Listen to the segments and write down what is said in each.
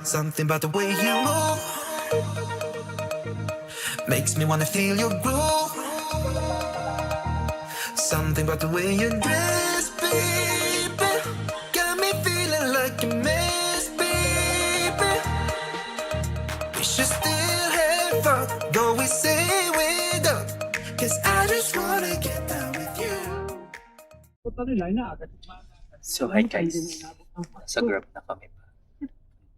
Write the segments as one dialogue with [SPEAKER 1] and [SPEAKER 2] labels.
[SPEAKER 1] Something about the way you move makes me wanna feel your groove. Something about the way you dress, baby, got me feeling like a mess, baby. We should still have fun, though we say we don't. 'Cause I just wanna get down with you.
[SPEAKER 2] So hi guys, sa Grab na kami pa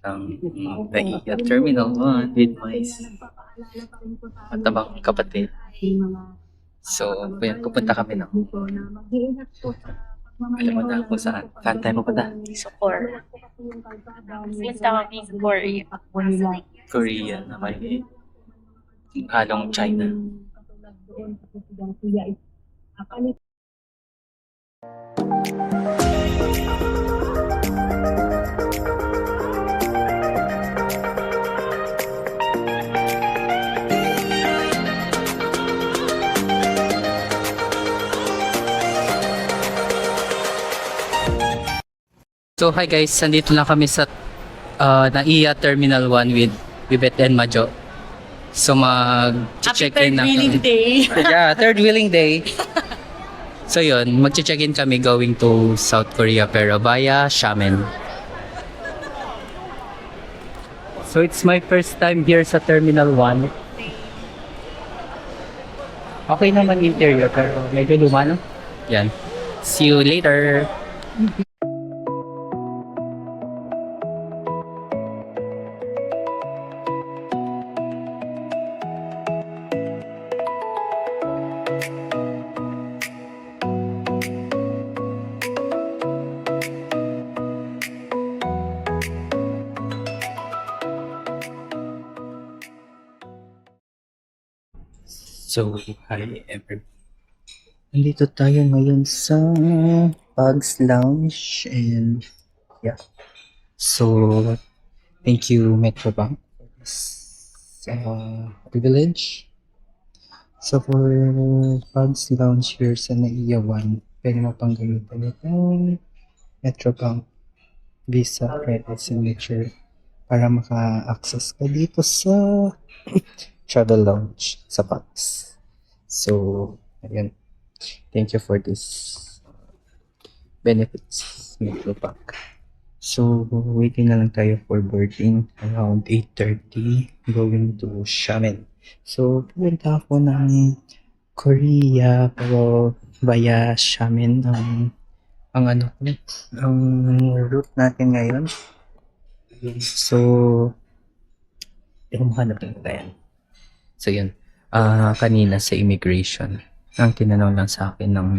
[SPEAKER 2] ng NAIA Terminal 1 with my matabang kapatid. So, kaya pupunta kami ng alam mo na kung saan. Saan tayo pupunta?
[SPEAKER 3] Sukor. Since kami sa Korea.
[SPEAKER 2] Korea na may halong China. So hi guys, nandito lang kami sa NAIA Terminal 1 with Bibet and Majo. So mag-check in na kami.
[SPEAKER 3] Day.
[SPEAKER 2] Yeah, third wheeling day. So yun, mag-check in kami going to South Korea pero via Xiamen. So it's my first time here sa Terminal 1. Okay naman interior pero medyo luma no? Yan. See you later! So, hi everyone. Nandito tayo ngayon sa Pugs Lounge and yeah. So, thank you Metrobank for this privilege. So, for Pugs Lounge here sa NAIA 1, pwede mo pang gamitin itong Metrobank Visa Credit Signature para maka-access ka dito sa travel lounge sa Pugs. So, ayun. Thank you for this benefits, Metrobank. So, waiting na lang tayo for boarding around 8:30 going to Xiamen. So, pupunta ako ng Korea pero via Xiamen ang route natin ngayon. So, humanap na tayo. So, yun. Kanina sa immigration, ang tinanong lang sa akin ng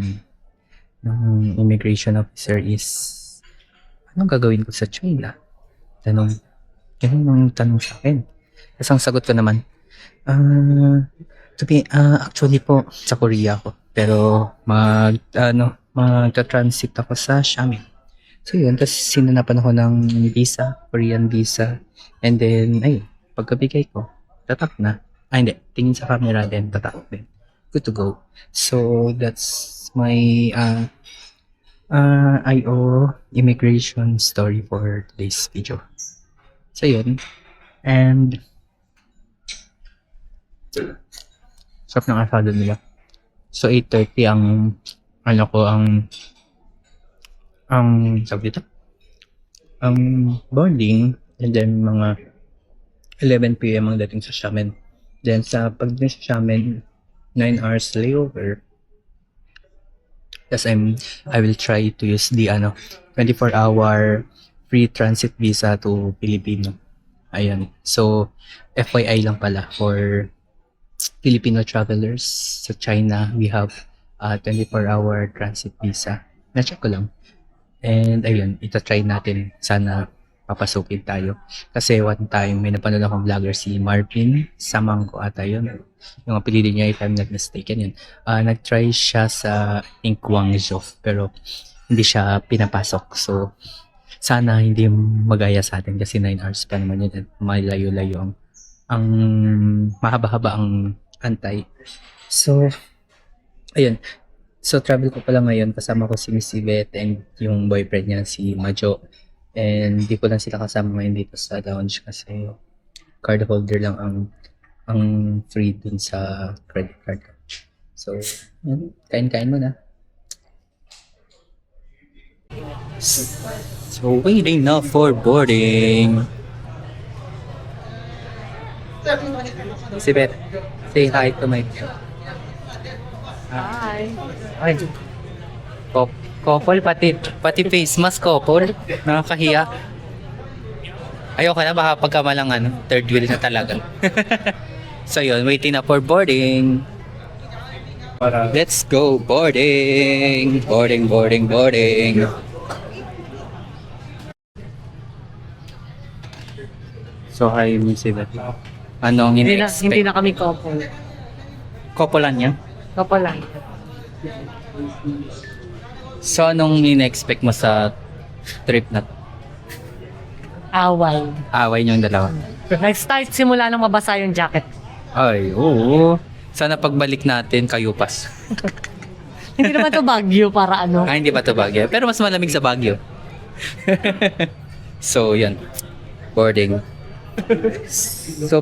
[SPEAKER 2] immigration officer is, anong gagawin ko sa China? Ganun yung tanong sa akin. Tapos ang sagot ko naman, actually po, sa Korea ako. Pero, magta-transit ako sa Xiamen. So, yun. Tapos, sinanapan ako ng visa, Korean visa. And then, ayun, pagkabigay ko, tatak na. Hindi. Tingin sa camera din, tatak din. Good to go. So, that's my IO immigration story for today's video. So, yun. And, sarap ng asado nila. So, 8:30 sabi dito? Boarding. And then, mga 11 PM ang dating sa Xiamen. Then sa pagdating sa Xiamen, 9 hours layover. Tapos I will try to use the 24-hour free transit visa to Filipino. Ayan. So, FYI lang pala for Filipino travelers sa China, we have 24-hour transit visa. Na-check ko lang. And ayun, ita-try natin. Sana papasukin tayo. Kasi one time, may napanood akong vlogger si Marvin Samangko ata yun. Yung apelido niya, if I'm not mistaken yun. Nag-try siya sa Guangzhou, pero hindi siya pinapasok. So, sana hindi magaya sa atin kasi 9 hours pa naman yun. At malayo-layo ang mahaba-haba ang antay. So, ayun. So, travel ko pala ngayon. Kasama ko si Miss Yvette and yung boyfriend niya, si Majo. And di ko lang sila kasama ngayon dito sa lounge kasi card holder lang ang free dun sa credit card. So, yun, kain-kain muna. So, waiting now for boarding. Si Beth, say hi to my
[SPEAKER 3] Hi.
[SPEAKER 2] Ay. Couple, pati face mask couple. Nakakahiya. Ayoko na, baka pagkamalang third wheel na talaga. So yun, waiting na for boarding. Let's go boarding. Boarding. So hi, Miss Beth. Anong
[SPEAKER 4] Hindi
[SPEAKER 2] in-expect?
[SPEAKER 4] na kami couple.
[SPEAKER 2] Couple niya?
[SPEAKER 4] Couple lang.
[SPEAKER 2] So anong in-expect mo sa trip na to?
[SPEAKER 4] Away.
[SPEAKER 2] Away niyong dalawa?
[SPEAKER 4] Nag-start simula nang mabasa yung jacket.
[SPEAKER 2] Ay, oo. Sana pagbalik natin, kayupas.
[SPEAKER 4] Hindi naman to Baguio para ano.
[SPEAKER 2] Hindi ba ito Baguio? Pero mas malamig sa Baguio. So, yan. Boarding. So,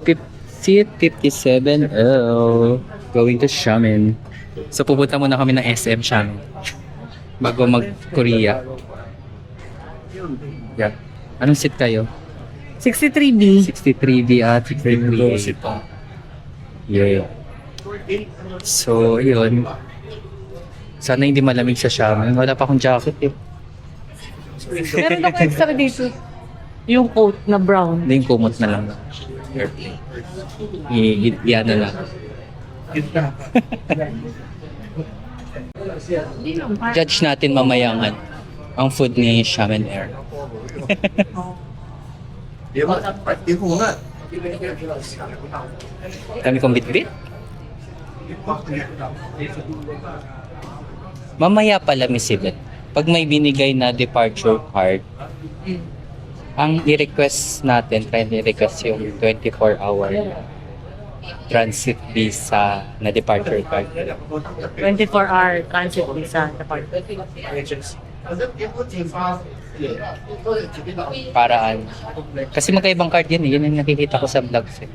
[SPEAKER 2] seat 57. Oh, going to Xiamen. So, pupunta muna kami ng SM Xiamen. Bago mag-Korea. Yeah. Anong seat kayo?
[SPEAKER 4] 63B.
[SPEAKER 2] 63B at 63A. Yeah. So, yun. Sana hindi malamig sa Xiamen. Wala pa akong jacket eh.
[SPEAKER 4] Meron ako extra dito. Yung coat na brown.
[SPEAKER 2] Hindi yung kumot na lang. Airplane. Yan na lang. Judge natin mamaya ang food ni Xiamen Air. Kami kong bitbit. Mamaya pala, Miss Yvette, pag may binigay na departure card, ang i-request natin, try i-request yung 24-hour transit visa na departure card.
[SPEAKER 4] 24-hour transit visa.
[SPEAKER 2] Paraan. Kasi magkaibang card yan eh. Yun yung nakikita ko sa vlogs eh.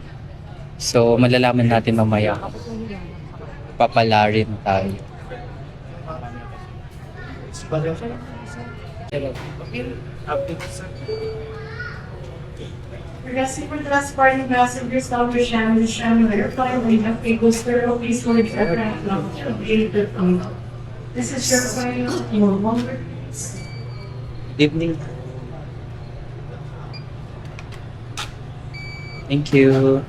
[SPEAKER 2] So, malalaman natin mamaya. Papalarin tayo.
[SPEAKER 5] Progressing for the last party passengers now to Shannon Airplane, we have people still peaceful aircraft launch of 8:15. This is your final, your longer.
[SPEAKER 2] Evening. Thank you.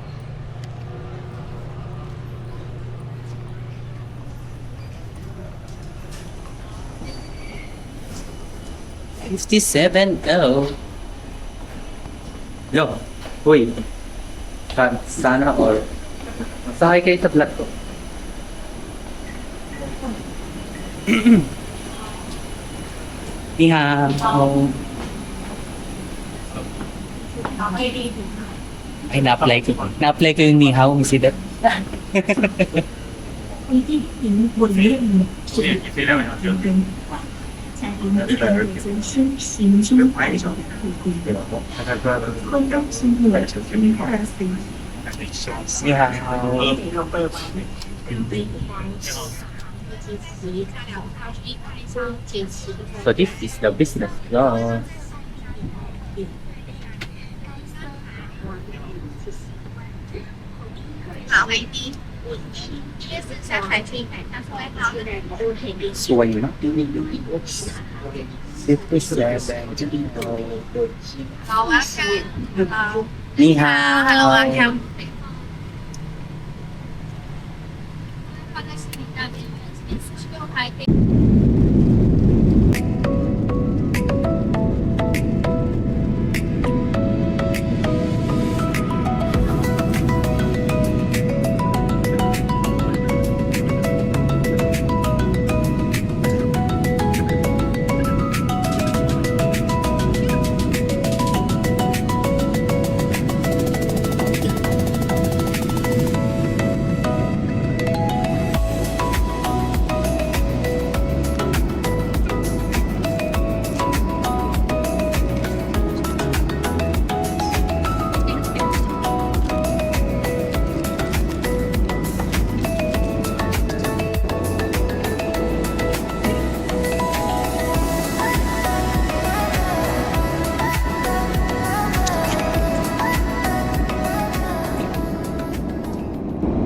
[SPEAKER 2] $57. Yo, uy. Sana or masakay kayo sa vlog ko. Ni hao. Ay, na-apply ko. Na-apply ko yung ni hao, Miss Yvette. Ni hao. So this is the business class.
[SPEAKER 6] 好，为第下台这一排，他说来到的人都可以
[SPEAKER 2] สวยเนอะ
[SPEAKER 6] 好啊，好，
[SPEAKER 2] นี่ฮะ
[SPEAKER 6] Hello， welcome。放在行李那边，46排可以。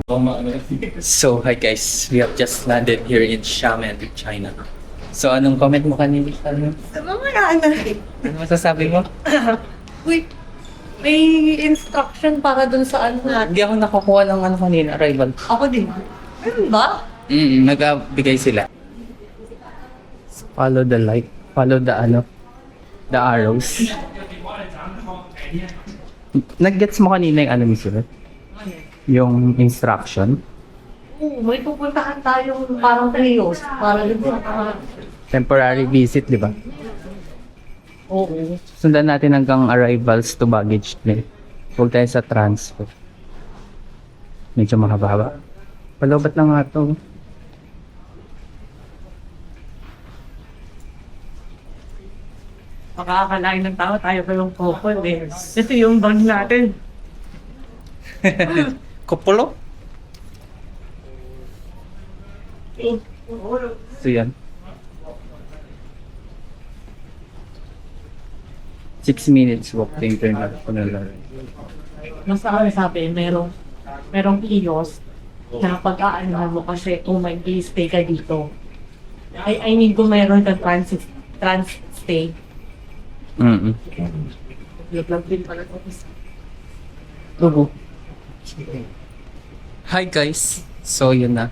[SPEAKER 2] So, hi guys. We have just landed here in Xiamen, China. So, anong comment mo kanina? Ano masasabi mo?
[SPEAKER 4] Wait, may instruction para dun sa ano natin.
[SPEAKER 2] Hindi ako nakakuha ng ano kanina, arrival.
[SPEAKER 4] Ako din. Meron ba?
[SPEAKER 2] Nagbigay sila. Follow the light. Follow the the arrows. Nag-gets mo kanina yung ano, Miss Yvette? Yung instruction.
[SPEAKER 4] Oo, may pupuntahan tayong parang trios. Para dun sa
[SPEAKER 2] Temporary visit, di ba?
[SPEAKER 4] Oo.
[SPEAKER 2] Sundan natin hanggang arrivals to baggage claim. Huwag tayo sa transfer. Medyo mahaba-haba. Palobat lang nga ito.
[SPEAKER 4] Makakalain ng tao tayo pa yung couple eh. Ito yung bag natin.
[SPEAKER 2] Kupulo? So yan. 6 minutes walk to international.
[SPEAKER 4] Nasa ano sabi, merong kiosk na pag-aanahan mo kasi kung mag-stay ka dito. I mean kung meron ka transit stay. Vlog din pala ito.
[SPEAKER 2] Lugo. Hi guys. So yun na.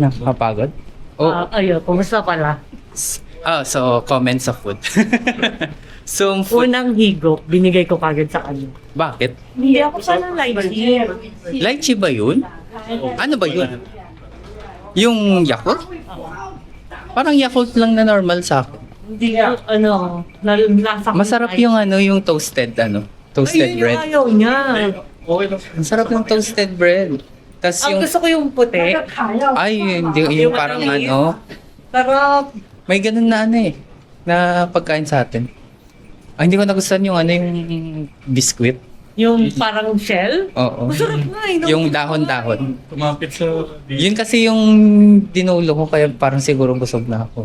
[SPEAKER 2] Nakakapagod? Oh,
[SPEAKER 4] Ayun, kumusta pala?
[SPEAKER 2] so comment sa food. So food,
[SPEAKER 4] Unang higop, binigay ko kagad sa kanya.
[SPEAKER 2] bakit?
[SPEAKER 4] Hindi ako pa ng lychee.
[SPEAKER 2] Lychee ba yun? Ano ba yun? Yung Yakult? Parang Yakult lang na normal sa akin.
[SPEAKER 4] Hindi ako, nasa
[SPEAKER 2] Masarap yung yung toasted toasted bread.
[SPEAKER 4] Ayaw niya.
[SPEAKER 2] Ang sarap ng toasted bread. Tapos
[SPEAKER 4] Ang
[SPEAKER 2] yung
[SPEAKER 4] gusto ko yung puti.
[SPEAKER 2] ay hindi yung parang
[SPEAKER 4] Sarap.
[SPEAKER 2] may ganun na na pagkain sa atin. Ay, hindi ko nagustuhan yung yung biscuit.
[SPEAKER 4] Yung parang shell.
[SPEAKER 2] Oo.
[SPEAKER 4] Masarap nga eh. No?
[SPEAKER 2] Yung dahon-dahon.
[SPEAKER 7] Tumapit sa...
[SPEAKER 2] Yun kasi yung dinulo ko kaya parang siguro busog na ako.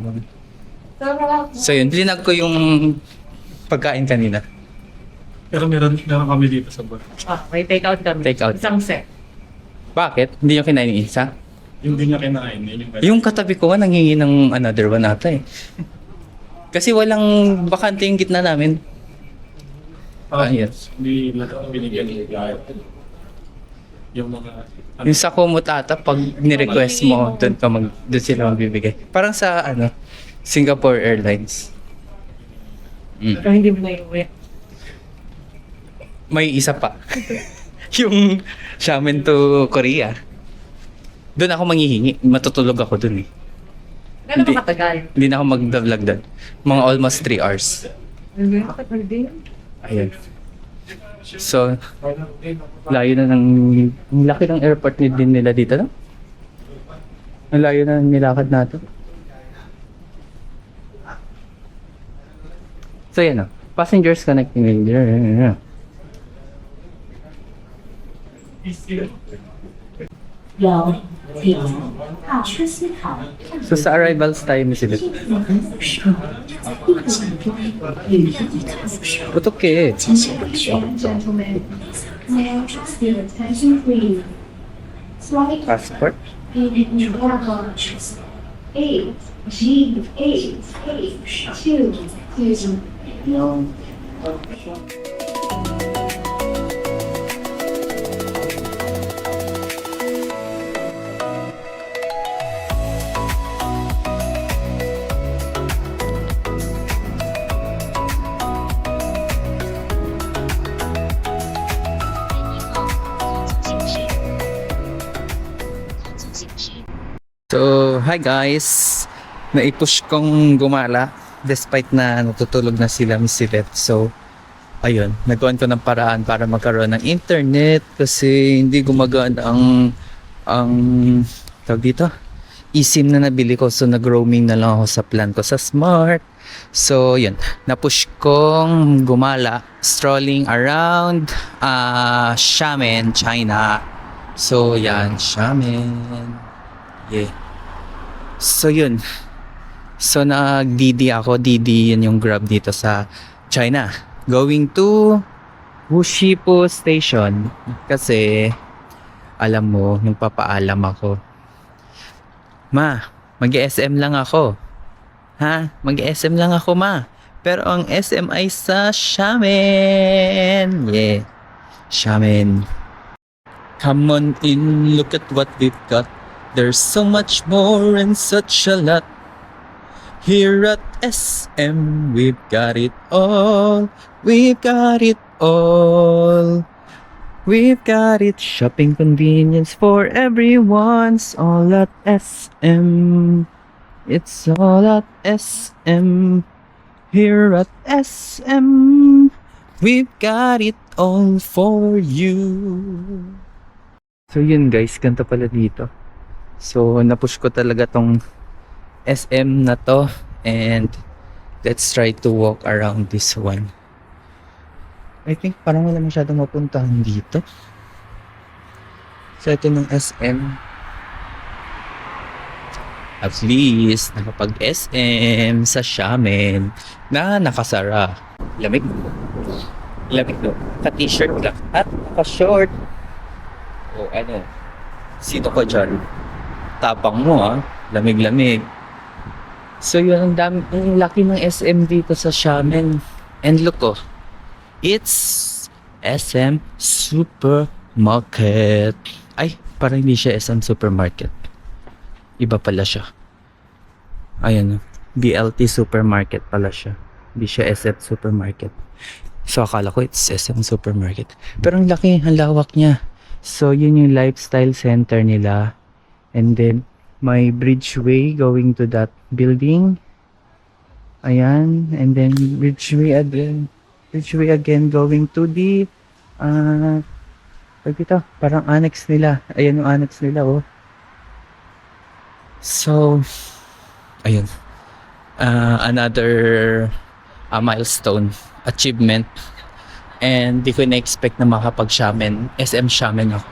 [SPEAKER 4] Sarap.
[SPEAKER 2] So yun, linag ko yung pagkain kanina.
[SPEAKER 7] Pero meron kami dito sa bar.
[SPEAKER 4] May take out kami.
[SPEAKER 2] Take out.
[SPEAKER 4] Isang set.
[SPEAKER 2] Bakit? Hindi nyo kinain yung isa?
[SPEAKER 7] Yung di niya kinain. Yun yung
[SPEAKER 2] Yung katabi ko nga nangingi ng another one ata Kasi walang bakante yung gitna namin. Yes.
[SPEAKER 7] Hindi lahat binigyan ni Gaya. Yung mga...
[SPEAKER 2] Yung sa kumot ata, pag ni-request mo, doon sila magbibigay. Parang sa Singapore Airlines.
[SPEAKER 4] Pero hindi mo na iuwi.
[SPEAKER 2] May isa pa. Yung Xiamen to Korea. Doon ako manghihingi. Matutulog ako doon
[SPEAKER 4] Gano'n
[SPEAKER 2] Hindi.
[SPEAKER 4] ba katagal?
[SPEAKER 2] Hindi na ako mag-vlog doon. Mga almost 3 hours.
[SPEAKER 4] Katagal din.
[SPEAKER 2] Ayun. So, layo na ang laki ng airport din nila dito, no? Ang layo na ng nilakad natin. So, yan, passengers connecting with So, sa arrivals tayo, Miss Yvette. But okay. Passport? So, hi guys! Naipush kong gumala despite na natutulog na sila Miss Yvette. So, ayun, nagawan ko ng paraan para magkaroon ng internet kasi hindi gumagana ang tawag dito, eSIM na nabili ko. So, nag-roaming na lang ako sa plan ko sa Smart. So, yun, napush kong gumala strolling around Xiamen, China. So, yan, Xiamen. Yeah. So yun. So nag-DD ako. DD yun yung Grab dito sa China. Going to Wushipo Station. Kasi, alam mo, nagpapaalam ako. Ma, mag-SM lang ako. Ha? Mag-SM lang ako, ma. Pero ang SM ay sa Xiamen. Yeah. Xiamen. Come on in, look at what we've got. There's so much more and such a lot. Here at SM, we've got it all. We've got it all. We've got it. Shopping convenience for everyone's all at SM. It's all at SM. Here at SM, we've got it all for you. So yun guys, ganito pala dito. So napush ko talaga tong SM na to, and let's try to walk around this one. I think parang wala masyadong mapuntahan dito. So ito ng SM. At least nakapag-SM sa Xiamen na nakasara. Lamig. Lamig no. Ka-t-shirt lang at naka-short. O ano, sino ka dyan? Tapang mo ah. Lamig-lamig. So yun, ang laki ng SM dito sa Xiamen. And look oh, it's SM Supermarket. Ay, parang hindi siya SM Supermarket. Iba pala siya. Ayan, BLT Supermarket pala siya. Hindi siya SM Supermarket. So akala ko it's SM Supermarket. Pero ang laki, ang lawak niya. So yun yung lifestyle center nila. And then may bridgeway going to that building. Ayan, and then bridgeway again going to the dito, parang annex nila. Ayan yung annex nila oh. So ayun. Another milestone achievement, and di ko na-expect na makapag-Xiamen, SM Xiamen ako.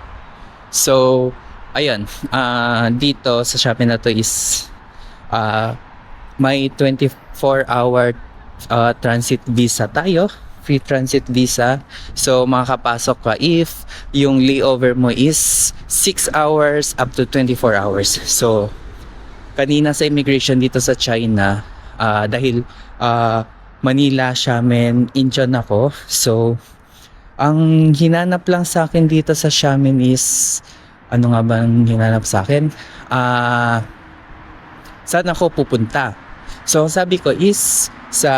[SPEAKER 2] So ayun, dito sa Xiamen na to is may 24-hour transit visa tayo, free transit visa. So makakapasok ka if yung layover mo is 6 hours up to 24 hours. So kanina sa immigration dito sa China, dahil Manila, Xiamen, Incheon ako. So ang hinanap lang sa akin dito sa Xiamen is, ano nga ba ang hinanap sa akin? Saan ako pupunta? So sabi ko is sa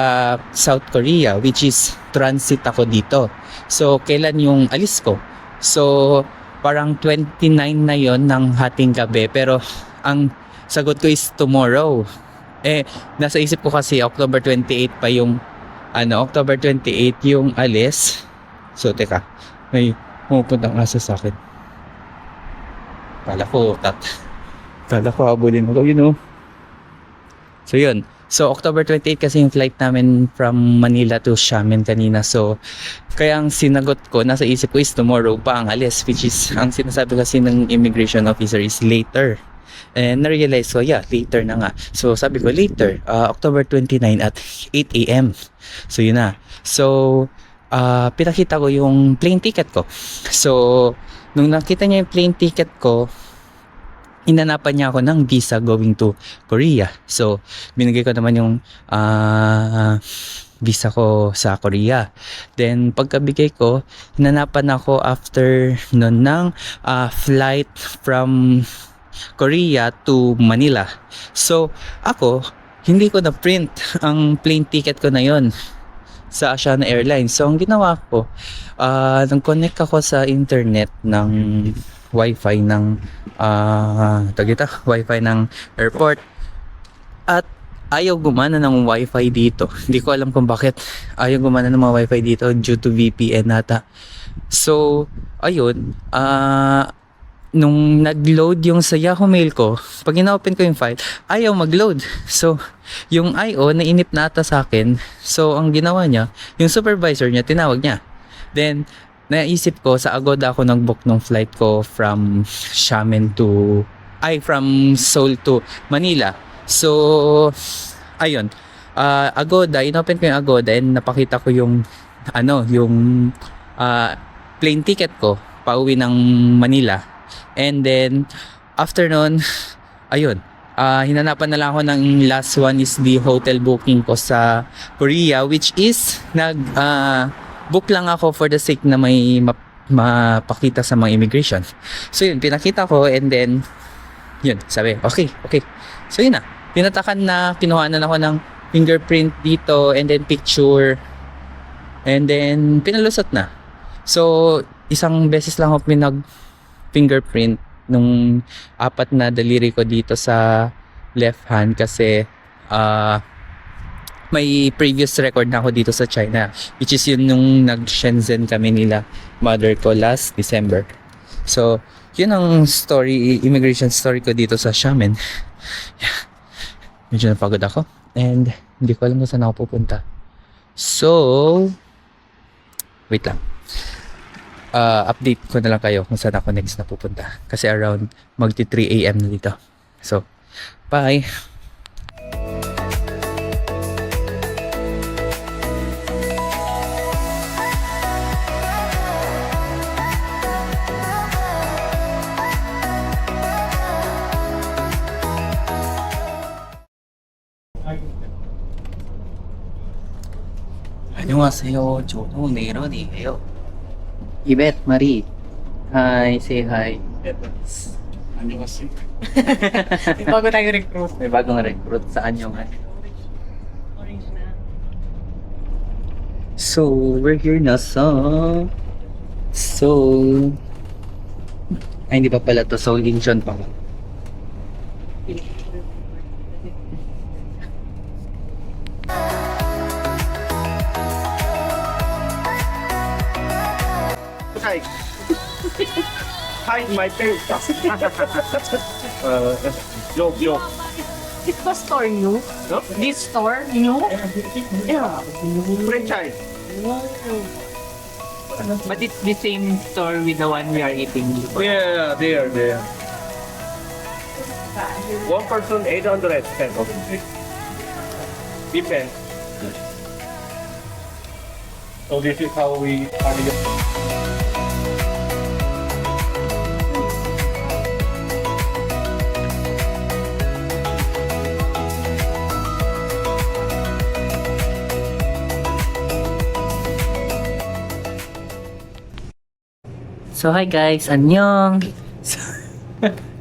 [SPEAKER 2] South Korea, which is transit ako dito. So kailan yung alis ko? So parang 29 na yon ng hating gabi, pero ang sagot ko is tomorrow. Nasa isip ko kasi October 28 pa yung October 28 yung alis. So teka, may pumupuntang asa sa akin. Kala ko habulin mo, you know. So yun. So October 28 kasi yung flight namin from Manila to Xiamen kanina. So kaya ang sinagot ko, nasa isip ko is tomorrow pa ang alis, which is ang sinasabi kasi ng immigration officer is later. And na-realize ko, yeah, later na nga. So sabi ko later, October 29 at 8 AM. So yun na. So pinakita ko yung plane ticket ko. So nung nakita niya yung plane ticket ko, inanapan niya ako ng visa going to Korea. So binigay ko naman yung visa ko sa Korea. Then pagkabigay ko, hinanapan ako after nun ng flight from Korea to Manila. So ako, hindi ko na print ang plane ticket ko na yon sa Asiana Airlines. So ang ginawa ko, nag-connect ako sa internet ng wifi ng wifi ng airport, at ayaw gumana ng wifi dito. Hindi ko alam kung bakit ayaw gumana ng mga wifi dito, due to VPN nata. So ayun, nung nag-load yung sa Yahoo Mail ko, pag ina-open ko yung file, ayaw mag-load. So, yung IO, nainip na ata sa akin. So, ang ginawa niya, yung supervisor niya, tinawag niya. Then, naisip ko, sa Agoda ako nag-book ng flight ko from Seoul to Manila. So, ayun. Agoda, inopen ko yung Agoda and napakita ko yung plane ticket ko pauwi ng Manila. And then after nun, ayun, hinanapan na lang ako ng last one is the hotel booking ko sa Korea, which is book lang ako for the sake na may mapakita sa mga immigration. So yun, pinakita ko, and then yun, sabi, okay. So yun na, pinatakan na, kinuhaan na ako ng fingerprint dito, and then picture, and then pinalusot na. So isang beses lang ako fingerprint nung 4 na daliri ko dito sa left hand, kasi may previous record na ako dito sa China, which is yun nung nag-Shenzhen kami nila mother ko last December. So yun ang story, immigration story ko dito sa Xiamen. Medyo napagod ako and hindi ko alam kung saan ako pupunta. So wait lang, update ko na lang kayo kung saan ako next na pupunta, kasi around magti 3 AM na dito. So bye. 안녕하세요. 저도 네런이에요. 이벳 마리. Hi, say hi.
[SPEAKER 7] 안녕하세요.
[SPEAKER 4] Bago tayo recruit.
[SPEAKER 2] May bagong recruit sa anyong.
[SPEAKER 4] Orange na.
[SPEAKER 2] So, we're here na sa ay, hindi pa pala to. Seoul Incheon pa.
[SPEAKER 7] Hide my face. Joke.
[SPEAKER 4] It was store new?
[SPEAKER 7] No?
[SPEAKER 4] This store new? Yeah.
[SPEAKER 7] Franchise.
[SPEAKER 8] But it's the same store with the one we are eating.
[SPEAKER 7] Yeah, there. One person 800. Okay. Depends. So this is how we carry it.
[SPEAKER 2] So hi guys, annyeong!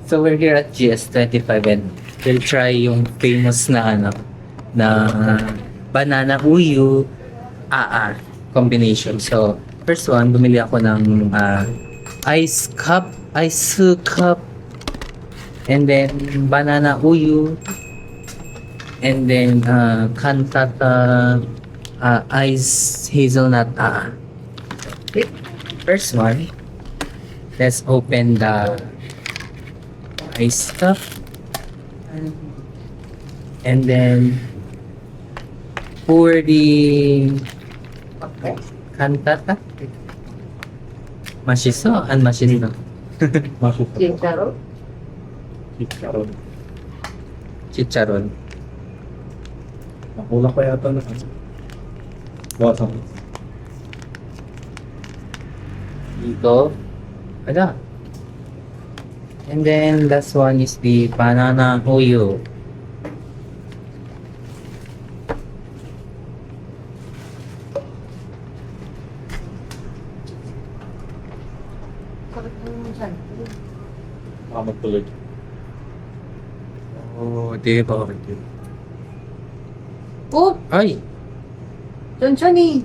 [SPEAKER 2] So we're here at GS25 and we'll try yung famous na banana uyu combination. So first one, bumili ako ng ice cup, and then banana uyu, and then kantata ice hazelnut Okay. First one, let's open the ice cup, and then pour the kantata, mashiso and mashiso. Chicharon.
[SPEAKER 7] Nakulang pa yata na. Wasak.
[SPEAKER 2] Dito. Ada. And then last one is the banana uyu.
[SPEAKER 7] Magtuloy.
[SPEAKER 2] Oh, di ba?
[SPEAKER 4] Oh,
[SPEAKER 2] Ay!
[SPEAKER 4] Johnny.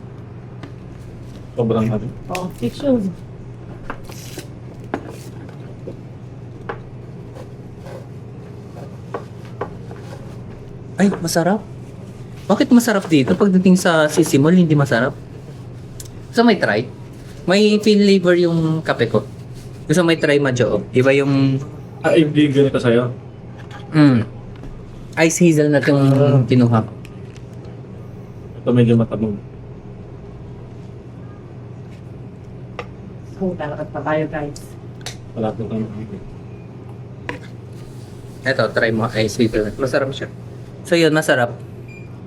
[SPEAKER 7] Sobrang ano.
[SPEAKER 4] Oh, picture.
[SPEAKER 2] Ay, masarap. Bakit masarap dito? Pagdating sa Sisimol, hindi masarap. Gusto may try? May flavor yung kape ko. Gusto may try madyo. Iba yung
[SPEAKER 7] Hindi ganito sa'yo.
[SPEAKER 2] ice hazelnut yung kinuha ko.
[SPEAKER 7] Ito medyo matabog.
[SPEAKER 4] So, lalakad pa tayo guys.
[SPEAKER 7] Wala ko kang
[SPEAKER 2] Eto, try mo ice hazelnut. Masarap siya. So yun, masarap.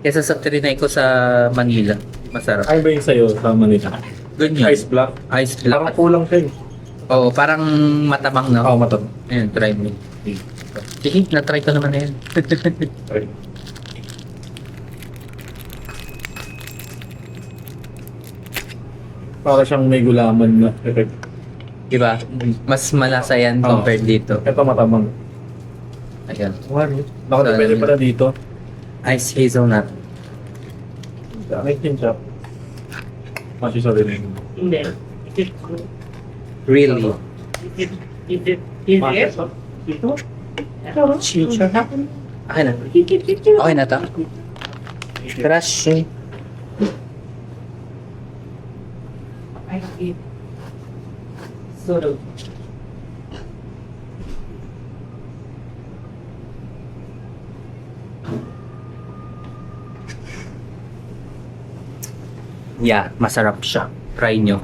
[SPEAKER 2] Kesa sa trinay ko sa Manila. Masarap.
[SPEAKER 7] Ay ba yung sa'yo sa Manila?
[SPEAKER 2] Ganyan.
[SPEAKER 7] Ice black.
[SPEAKER 2] Ice
[SPEAKER 7] Parang
[SPEAKER 2] black.
[SPEAKER 7] kulang siya eh.
[SPEAKER 2] Oo, parang matabang na.
[SPEAKER 7] Oo, matab.
[SPEAKER 2] Ayan, try mo. Sige, na-try ko naman na yan.
[SPEAKER 7] Para siyang may gulaman na effect.
[SPEAKER 2] Diba? Mas malasa yan
[SPEAKER 7] Oo.
[SPEAKER 2] compared dito.
[SPEAKER 7] Ito matabang.
[SPEAKER 2] Ayan.
[SPEAKER 7] Baka depende pala dito.
[SPEAKER 2] Ice hazelnut.
[SPEAKER 7] May kinchap. Masih sa rin.
[SPEAKER 4] Hindi. Is it,
[SPEAKER 2] Really?
[SPEAKER 4] is it, ito? Ito, future na.
[SPEAKER 2] Okay na. Okay na to? Crush eh.
[SPEAKER 4] So,
[SPEAKER 2] Yeah, masarap siya. Try nyo.